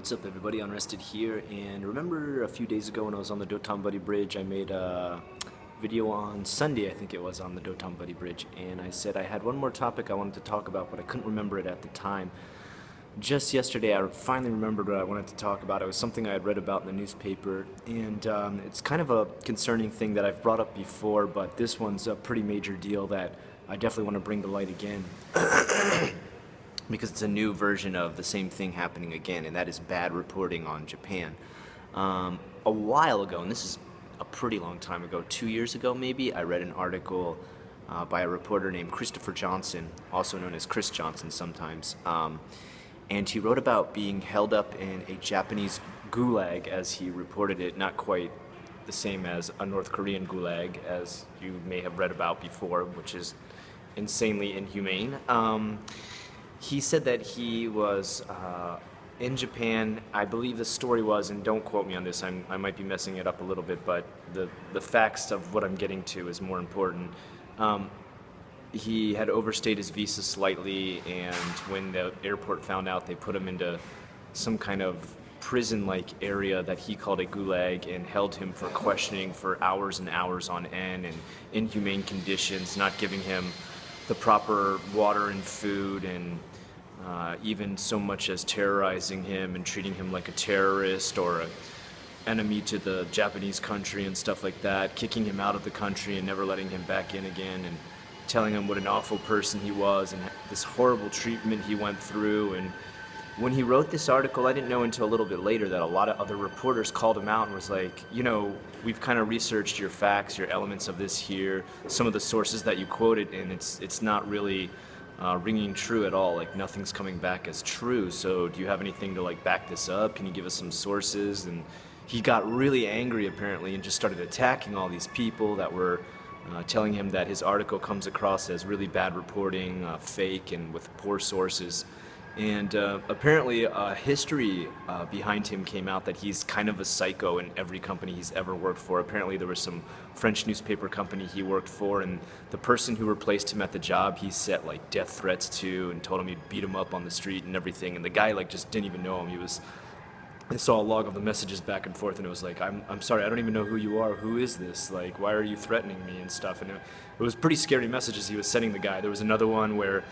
What's up everybody, Unrested here, and remember a few days ago when I was on the Dotonbuddy Bridge, I made a video on Sunday, I think it was, on the Dotonbuddy Bridge, and I said I had one more topic I wanted to talk about, but I couldn't remember it at the time. Just yesterday I finally remembered what I wanted to talk about. It was something I had read about in the newspaper, and it's kind of a concerning thing that I've brought up before, but this one's a pretty major deal that I definitely want to bring to light again. Because it's a new version of the same thing happening again, and that is bad reporting on Japan. A while ago, and this is a pretty long time ago, 2 years ago maybe, I read an article by a reporter named Christopher Johnson, also known as Chris Johnson sometimes, and he wrote about being held up in a Japanese gulag, as he reported it, not quite the same as a North Korean gulag, as you may have read about before, which is insanely inhumane. He said that he was in Japan. I believe the story was, and don't quote me on this, I might be messing it up a little bit, but the facts of what I'm getting to is more important. He had overstayed his visa slightly, and when the airport found out, they put him into some kind of prison-like area that he called a gulag, and held him for questioning for hours and hours on end, in inhumane conditions, not giving him the proper water and food, and even so much as terrorizing him and treating him like a terrorist or an enemy to the Japanese country and stuff like that, kicking him out of the country and never letting him back in again, and telling him what an awful person he was and this horrible treatment he went through. And when he wrote this article, I didn't know until a little bit later that a lot of other reporters called him out and was like, you know, we've kind of researched your facts, your elements of this here, some of the sources that you quoted, and it's not really ringing true at all. Like, nothing's coming back as true. So do you have anything to like back this up? Can you give us some sources? And he got really angry apparently and just started attacking all these people that were telling him that his article comes across as really bad reporting, fake, and with poor sources. And apparently history behind him came out that he's kind of a psycho in every company he's ever worked for. Apparently there was some French newspaper company he worked for, and the person who replaced him at the job, he set like death threats to and told him he'd beat him up on the street and everything. And the guy like just didn't even know him. I saw a log of the messages back and forth, and it was like, I'm sorry, I don't even know who you are. Who is this? Like, why are you threatening me and stuff? And it was pretty scary messages he was sending the guy. There was another one where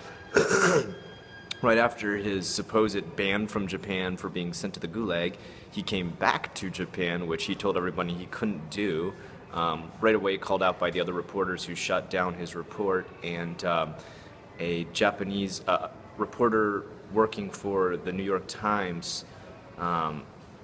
right after his supposed ban from Japan for being sent to the gulag, he came back to Japan, which he told everybody he couldn't do. Right away called out by the other reporters who shot down his report, and a Japanese reporter working for the New York Times,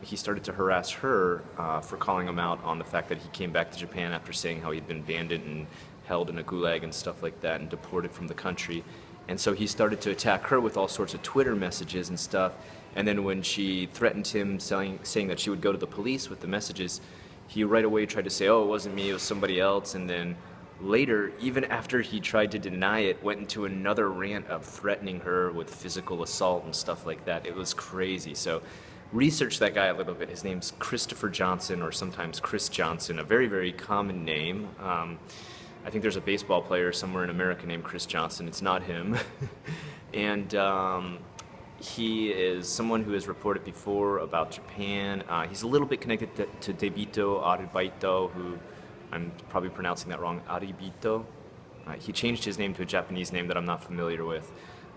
he started to harass her for calling him out on the fact that he came back to Japan after saying how he'd been abandoned and held in a gulag and stuff like that and deported from the country. And so he started to attack her with all sorts of Twitter messages and stuff. And then when she threatened him, saying that she would go to the police with the messages, he right away tried to say, oh, it wasn't me, it was somebody else. And then later, even after he tried to deny it, went into another rant of threatening her with physical assault and stuff like that. It was crazy. So research that guy a little bit. His name's Christopher Johnson, or sometimes Chris Johnson, a very, very common name. I think there's a baseball player somewhere in America named Chris Johnson. It's not him. And he is someone who has reported before about Japan. He's a little bit connected to Debito Aribaito, who I'm probably pronouncing that wrong, Aribito. He changed his name to a Japanese name that I'm not familiar with.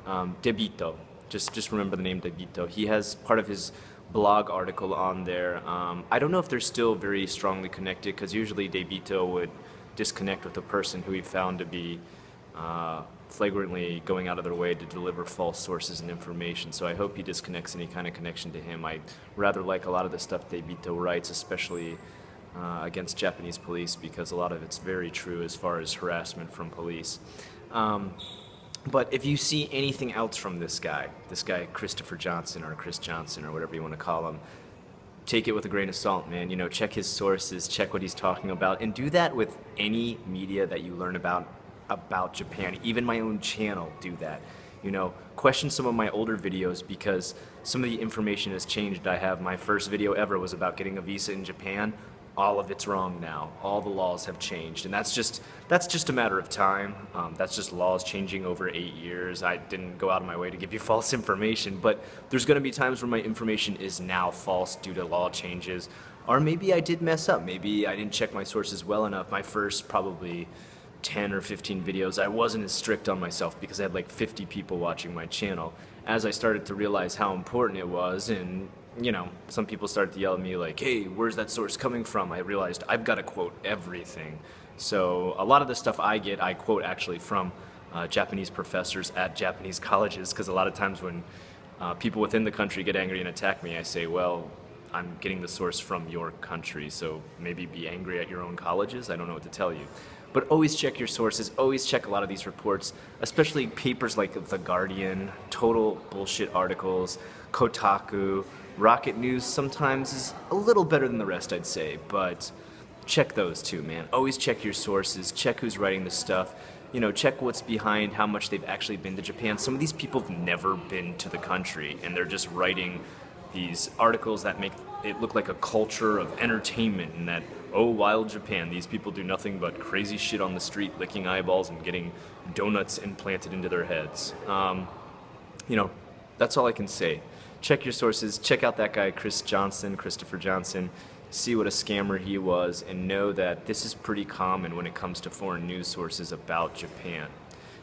Debito. Just remember the name Debito. He has part of his blog article on there. I don't know if they're still very strongly connected, because usually Debito would disconnect with a person who he found to be flagrantly going out of their way to deliver false sources and information. So I hope he disconnects any kind of connection to him. I rather like a lot of the stuff Debito writes, especially against Japanese police, because a lot of it's very true as far as harassment from police. But if you see anything else from this guy Christopher Johnson, or Chris Johnson, or whatever you want to call him, take it with a grain of salt, man. You know, check his sources, check what he's talking about, and do that with any media that you learn about Japan. Even my own channel, do that. You know, question some of my older videos, because some of the information has changed. My first video ever was about getting a visa in Japan. all of it's wrong now. All the laws have changed, and that's just a matter of time. That's just laws changing over 8 years. I didn't go out of my way to give you false information, but there's going to be times where my information is now false due to law changes, or maybe I did mess up. Maybe I didn't check my sources well enough. My first probably 10 or 15 videos, I wasn't as strict on myself because I had like 50 people watching my channel. As I started to realize how important it was, and some people started to yell at me like, hey, where's that source coming from? I realized I've got to quote everything. So a lot of the stuff I get, I quote actually from Japanese professors at Japanese colleges, because a lot of times when people within the country get angry and attack me, I say, well, I'm getting the source from your country, so maybe be angry at your own colleges. I don't know what to tell you. But always check your sources, always check a lot of these reports, especially papers like The Guardian, total bullshit articles, Kotaku, Rocket News sometimes is a little better than the rest, I'd say, but check those too, man. Always check your sources, check who's writing the stuff, check what's behind, how much they've actually been to Japan. Some of these people have never been to the country, and they're just writing these articles that make it look like a culture of entertainment, and that, oh, wild Japan, these people do nothing but crazy shit on the street, licking eyeballs and getting donuts implanted into their heads. That's all I can say. Check your sources, check out that guy Christopher Johnson, see what a scammer he was, and know that this is pretty common when it comes to foreign news sources about Japan.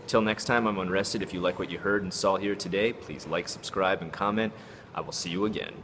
Till next time, I'm Unrested. If you like what you heard and saw here today, please like, subscribe, and comment. I will see you again.